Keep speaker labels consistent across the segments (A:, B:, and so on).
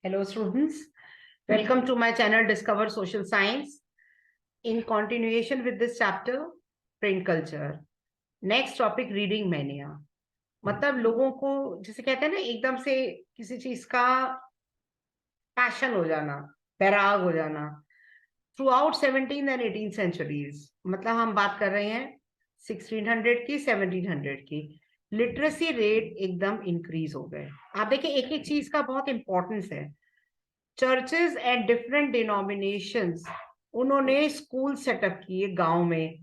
A: Hello students, welcome to my channel Discover Social Science. In continuation with this chapter, print culture. Next topic, reading mania. मतलब लोगों को जिसे कहते हैं ना एकदम से किसी चीज का पैशन हो जाना, पैराग हो जाना. Throughout 17th and 18th centuries, मतलब हम बात कर रहे हैं 1600 की 1700 की, लिटरेसी रेट एकदम इंक्रीज हो गए. आप देखिए एक एक चीज का बहुत इंपॉर्टेंस है. चर्चेस एंड डिफरेंट डिनोमिनेशंस उन्होंने स्कूल सेटअप किए गांव में.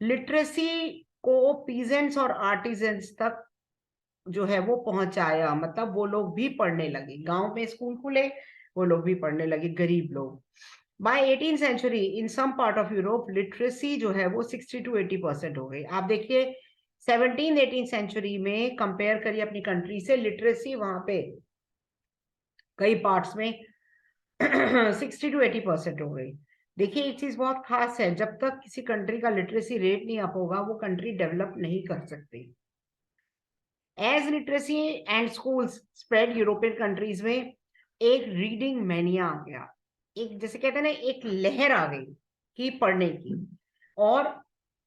A: लिटरेसी को पीजेंट्स और आर्टिजन्स तक जो है वो पहुंचाया. मतलब वो लोग भी पढ़ने लगे, गांव में स्कूल खुले, वो लोग भी पढ़ने लगे, गरीब लोग. By 18th century in some part of Europe literacy जो है वो 60 to 80% हो गई. आप देखिए 17th-18th सेंचुरी में कंपेयर करिए अपनी कंट्री से, लिटरेसी वहां पे कई पार्ट्स में 60 to 80% हो गई. देखिए एक चीज बहुत खास है, जब तक किसी कंट्री का लिटरेसी रेट नहीं अप होगा वो कंट्री डेवलप नहीं कर सकती. As literacy and schools spread European countries में एक रीडिंग मैनिया आ गया. एक जैसे कहते हैं ना एक लहर आ गई कि पढ़ने की, और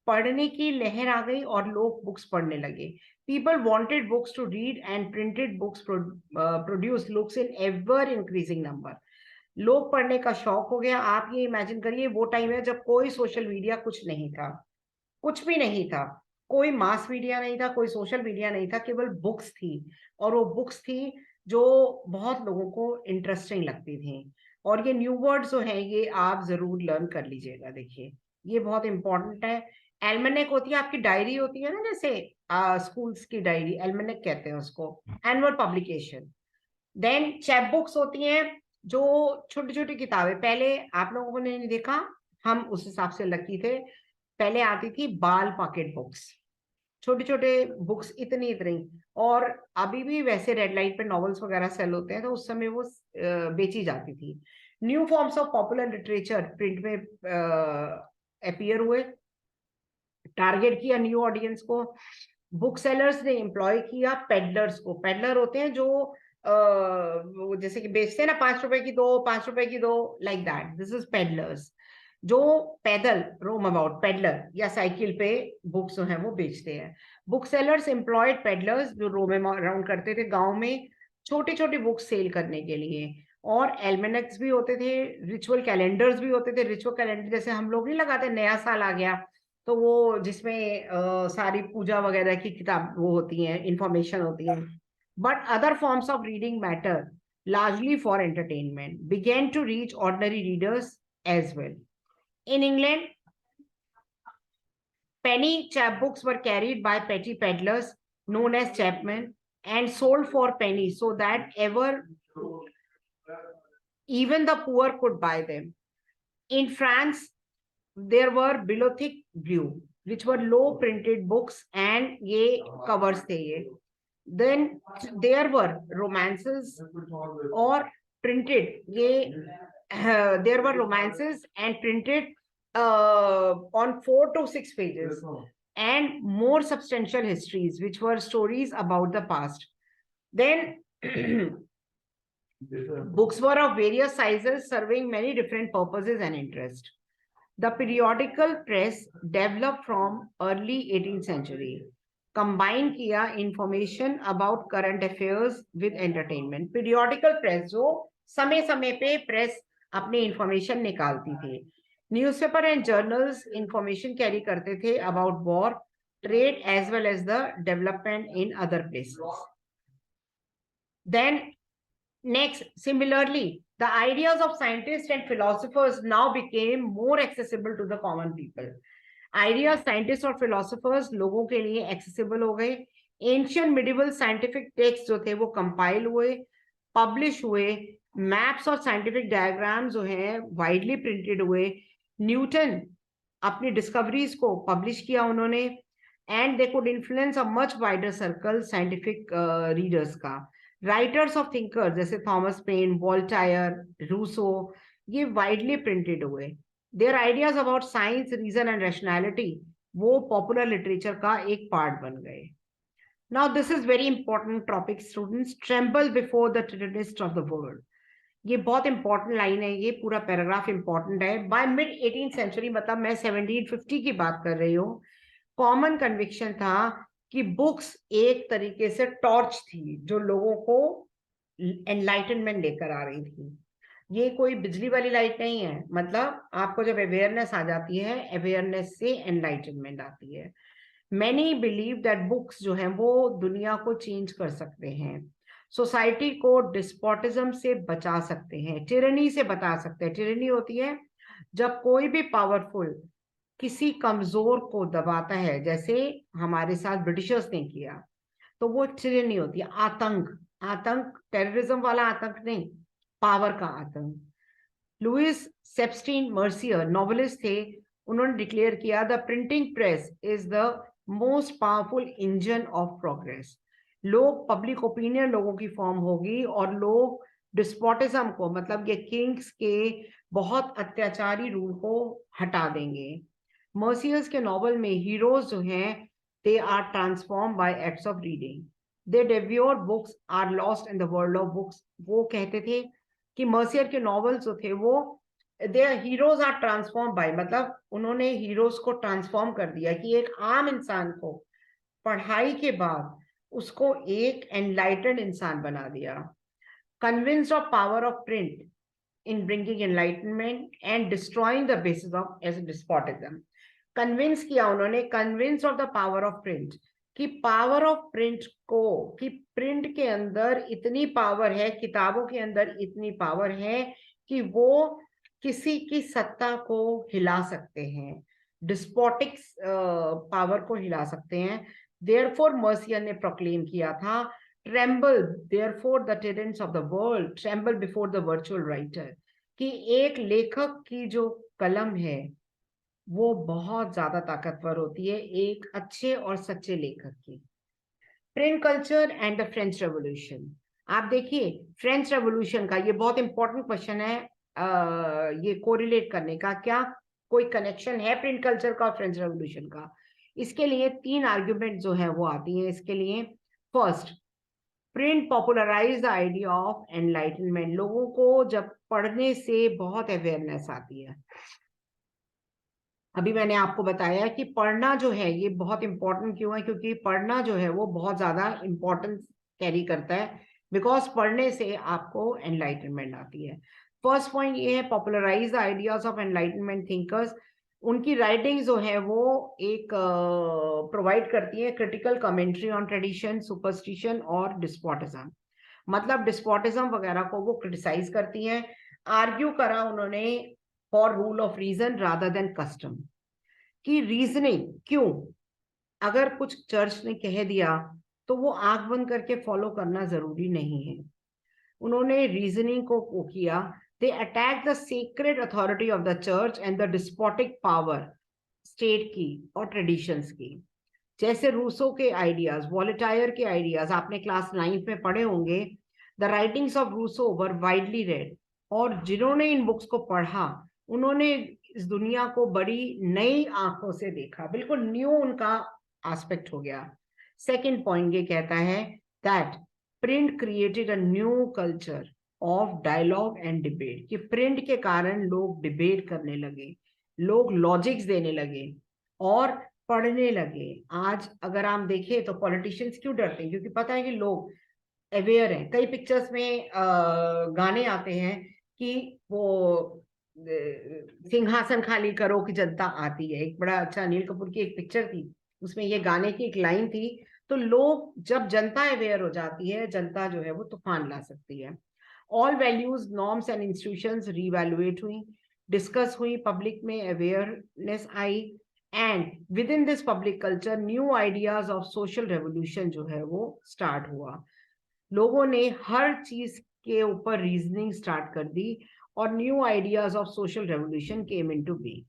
A: पढ़ने की लहर आ गई और लोग बुक्स पढ़ने लगे. People wanted books to read and printed books produce books in ever increasing number. लोग पढ़ने का शौक हो गया. आप ये इमेजिन करिए वो टाइम है जब कोई सोशल मीडिया कुछ नहीं था, कुछ भी नहीं था, कोई मास मीडिया नहीं था, कोई सोशल मीडिया नहीं था, केवल बुक्स थी. और वो बुक्स थी जो बहुत लोगों को इंटरेस्टिंग लगती थी. और ये न्यू वर्ड्स जो है ये आप जरूर लर्न कर लीजिएगा. देखिए ये बहुत इंपॉर्टेंट है. एल्मेनेक होती है, आपकी डायरी होती है ना, जैसे स्कूल्स की डायरी, एल्मेनेक कहते हैं उसको, annual publication. Then chapbooks होती हैं, जो छोटी छोटी किताबें. पहले आप लोगों ने नहीं देखा, हम उस हिसाब से लकी थे, पहले आती थी बाल पॉकेट बुक्स, छोटे छोटे बुक्स इतनी इतनी. और अभी भी वैसे रेड लाइट पे नॉवेल्स वगैरह सेल होते हैं, तो उस समय वो बेची जाती थी. New forms of popular literature print में अपीयर हुए, टारगेट किया न्यू ऑडियंस को. बुक सेलर्स ने एम्प्लॉय किया पेडलर्स को. पेडलर होते हैं जो जैसे कि बेचते हैं ना, 5 रुपए की दो, 5 रुपए की दो, like that. This is peddlers, जो पैदल रोम अबाउट, पेडलर या साइकिल पे बुक्स जो है वो बेचते हैं. बुक सेलर्स एम्प्लॉयड पेडलर्स जो रोम अराउंड करते थे गांव में, छोटी छोटी बुक्स सेल करने के लिए. और एल्मेनेक्स भी होते थे, रिचुअल कैलेंडर्स भी होते थे. रिचुअल कैलेंडर जैसे हम लोग नहीं लगाते, नया साल आ गया तो वो जिसमें सारी पूजा वगैरह की किताब वो होती हैं, इंफॉर्मेशन होती है. But other forms of reading matter largely for entertainment began to reach ordinary readers as well. In England, penny chapbooks were carried by petty peddlers known as chapmen and sold for pennies so that even the poor could buy them. In France, there were bibliothèques blue, which were low printed books and ye covers the ye. Then there were romances or printed ye there were romances and printed on 4 to 6 pages, and more substantial histories which were stories about the past. Then books were of various sizes serving many different purposes and interests. The periodical press developed from early 18th century. Combine किया information about current affairs with entertainment. Periodical press जो समय समय पे press अपनी information निकालती थी. Newspaper and journals information carry करते थे about war, trade as well as the development in other places. Then next, similarly, the ideas of scientists and philosophers now became more accessible to the common people. Idea scientist और philosophers लोगों के लिए accessible हो गए. Ancient medieval scientific text जो थे वो compile हुए, पब्लिश हुए. मैप्स और साइंटिफिक डायग्राम्स जो हैं वाइडली प्रिंटेड हुए. न्यूटन अपनी डिस्कवरीज को पब्लिश किया उन्होंने, and they could influence a much wider circle scientific readers का. राइटर्स ऑफ थिंकर्स जैसे थॉमस पेन, वोल्टायर, रूसो, ये वाइडली प्रिंटेड हुए. Their ideas about science, reason and rationality वो पॉपुलर लिटरेचर का एक पार्ट बन गए. Now this is very important topic students. Tremble before the टिटानिस्ट ऑफ द वर्ल्ड. ये बहुत इंपॉर्टेंट लाइन है, ये पूरा पैराग्राफ इंपॉर्टेंट है। बाय मिड 18th सेंचुरी, मतलब मैं 1750 की बात कर रही हूँ, कॉमन कन्विक्शन था कि बुक्स एक तरीके से टॉर्च थी जो लोगों को एनलाइटनमेंट लेकर आ रही थी। ये कोई बिजली वाली लाइट नहीं है, मतलब आपको जब अवेयरनेस आ जाती है, अवेयरनेस से एनलाइटनमेंट आती है। मैनी बिलीव दैट बुक्स जो है वो दुनिया को चेंज कर सकते हैं, सोसाइटी को डिस्पोटिज्म से बचा सकते हैं, टिरनी से बचा सकते हैं। टिरनी होती है जब कोई भी पावरफुल किसी कमजोर को दबाता है, जैसे हमारे साथ ब्रिटिशर्स ने किया, तो वो टिरनी होती है। आतंक, आतंक टेररिज्म वाला आतंक नहीं, पावर का आतंक। लुइस सेप्स्टीन मर्सियर नॉवेलिस्ट थे, उन्होंने डिक्लेयर किया the printing press is the most powerful engine of progress. लोग, पब्लिक ओपिनियन लोगों की फॉर्म होगी और लोग डिस्पोटिज्म को, मतलब ये किंग्स के बहुत अत्याचारी रूल को हटा देंगे। मर्सियर्स के नॉवल में हीरोज जो हैं they are transform by acts of reading, they devour books are lost in the world of books. वो कहते थे कि मर्सियर के नॉवेल्स जो थे वो their heroes are transform by, मतलब उन्होंने हीरोज को ट्रांसफॉर्म कर दिया कि एक आम इंसान को पढ़ाई के बाद उसको एक एनलाइटेंड इंसान बना दिया। Convinced of power of print in bringing enlightenment and destroying the basis of as despotism. Convince किया उन्होंने, convince of the power of print, कि पावर ऑफ प्रिंट को, कि प्रिंट के अंदर इतनी पावर है, किताबों के अंदर इतनी पावर है कि वो किसी की सत्ता को हिला सकते हैं, डिस्पोटिक पावर को हिला सकते हैं। देयरफॉर मर्सियर ने प्रोक्लेम किया था, tremble therefore the tyrants of the world, tremble before the virtual writer, कि एक लेखक की जो कलम है वो बहुत ज्यादा ताकतवर होती है एक अच्छे और सच्चे लेखक की। Print culture and the French revolution. आप देखिए फ्रेंच रेवोल्यूशन का, ये बहुत इंपॉर्टेंट क्वेश्चन है, ये कोरिलेट करने का, क्या कोई कनेक्शन है प्रिंट कल्चर का और फ्रेंच रेवोल्यूशन का? इसके लिए 3 आर्ग्यूमेंट जो है वो आती है इसके लिए। First, print popularise the idea of enlightenment. लोगों को जब पढ़ने से बहुत अवेयरनेस आती है, अभी मैंने आपको बताया कि पढ़ना जो है ये बहुत इंपॉर्टेंट क्यों है, क्योंकि पढ़ना जो है वो बहुत ज्यादा इंपॉर्टेंस कैरी करता है, बिकॉज पढ़ने से आपको एनलाइटनमेंट आती है। फर्स्ट पॉइंट ये है, popularise the ideas of enlightenment thinkers. उनकी राइटिंग जो है वो एक प्रोवाइड करती है critical commentary on tradition, superstition और डिस्पोटिज्म, मतलब डिस्पोटिज्म वगैरह को वो क्रिटिसाइज करती हैं। आर्ग्यू करा उन्होंने for rule of reason rather than custom, कि रीजनिंग क्यों, अगर कुछ चर्च ने कह दिया तो वो आंख बंद करके फॉलो करना जरूरी नहीं है। उन्होंने रीजनिंग को किया। They attack the secret authority of the church and the despotic power state की और ट्रेडिशंस की। जैसे रूसो के आइडियाज, वॉलेटायर के आइडियाज आपने क्लास 9th में पढ़े होंगे। The writings of Rousseau were widely read, और जिन्होंने इन बुक्स को पढ़ा उन्होंने इस दुनिया को बड़ी नई आंखों से देखा, बिल्कुल न्यू उनका एस्पेक्ट हो गया। सेकंड पॉइंट ये कहता है that print created a new culture of dialogue and debate, कि प्रिंट के कारण लोग डिबेट करने लगे, लोग लॉजिक्स देने लगे और पढ़ने लगे। आज अगर आप देखें तो पॉलिटिशियंस क्यों डरते हैं, क्योंकि पता है कि लोग अवेयर हैं। कई पिक्चर्स में गाने आते हैं कि वो सिंहासन खाली करो कि जनता आती है। एक बड़ा अच्छा अनिल कपूर की एक पिक्चर थी, उसमें ये गाने की एक लाइन थी। तो लोग, जब जनता अवेयर हो जाती है, जनता जो है वो तूफान ला सकती है। All values, norms and institutions re-evaluate हुई, डिस्कस हुई, पब्लिक में awareness I, and with in this public culture new ideas of social revolution जो है वो स्टार्ट हुआ। लोगों ने हर चीज के ऊपर रीजनिंग स्टार्ट कर दी और new ideas of social revolution came into be.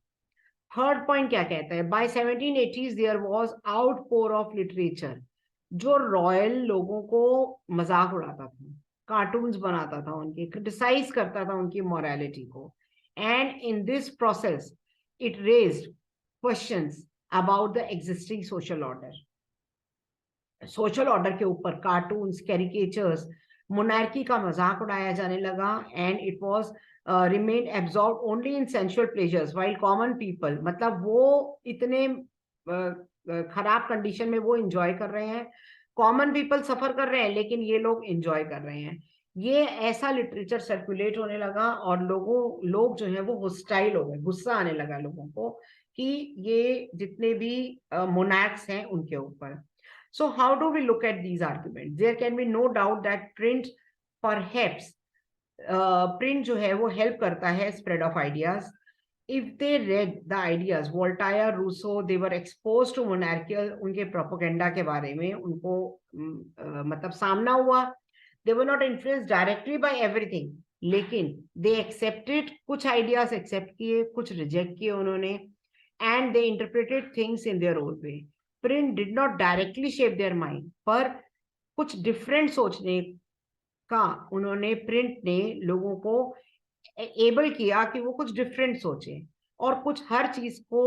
A: Third point क्या कहता है, by 1780s there was outpour of literature. जो रॉयल लोगों को मजाक उड़ाता था, कार्टून्स बनाता था उनके, क्रिटिसाइज करता था उनकी मॉरलिटी को, and in this process it raised questions about the existing social order. Social order के ऊपर कार्टून्स, कैरिकेचर्स, मोनार्की का मजाक उड़ाया जाने लगा, and it was remain absorb only in sensual pleasures while common people, मतलब वो इतने खराब कंडीशन में वो एंजॉय कर रहे हैं, कॉमन पीपल सफर कर रहे हैं, लेकिन ये लोग एंजॉय कर रहे हैं। ये ऐसा लिटरेचर सर्कुलेट होने लगा और लोग जो है वो होस्टाइल हो गए, गुस्सा आने लगा लोगों को कि ये जितने भी मोनार्क्स हैं उनके ऊपर। So how do we look at these arguments? There can be no doubt that print perhaps print जो है वो help करता है spread of ideas. If they read the ideas, Voltaire, Rousseau, they were exposed to monarchical, उनके propaganda के बारे में उनको मतलब सामना हुआ. They were not influenced directly by everything, लेकिन they accepted, कुछ ideas accept किए, कुछ reject किए उन्होंने, and they interpreted things in their own way. Print did not directly shape their mind, पर कुछ different सोचने का उन्होंने, प्रिंट ने लोगों को एबल किया कि वो कुछ डिफरेंट सोचे, और कुछ हर चीज को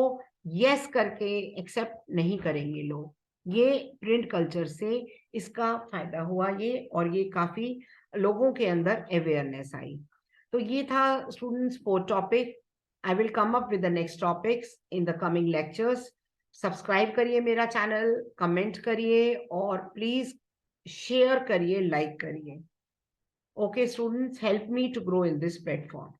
A: यस करके एक्सेप्ट नहीं करेंगे लोग। ये प्रिंट कल्चर से इसका फायदा हुआ ये, और ये काफी लोगों के अंदर अवेयरनेस आई। तो ये था students 4 topic. I will come up with the next topics in the coming lectures. Subscribe करिए मेरा चैनल, कमेंट करिए, और प्लीज शेयर करिए, लाइक करिए। Okay, students, help me to grow in this platform.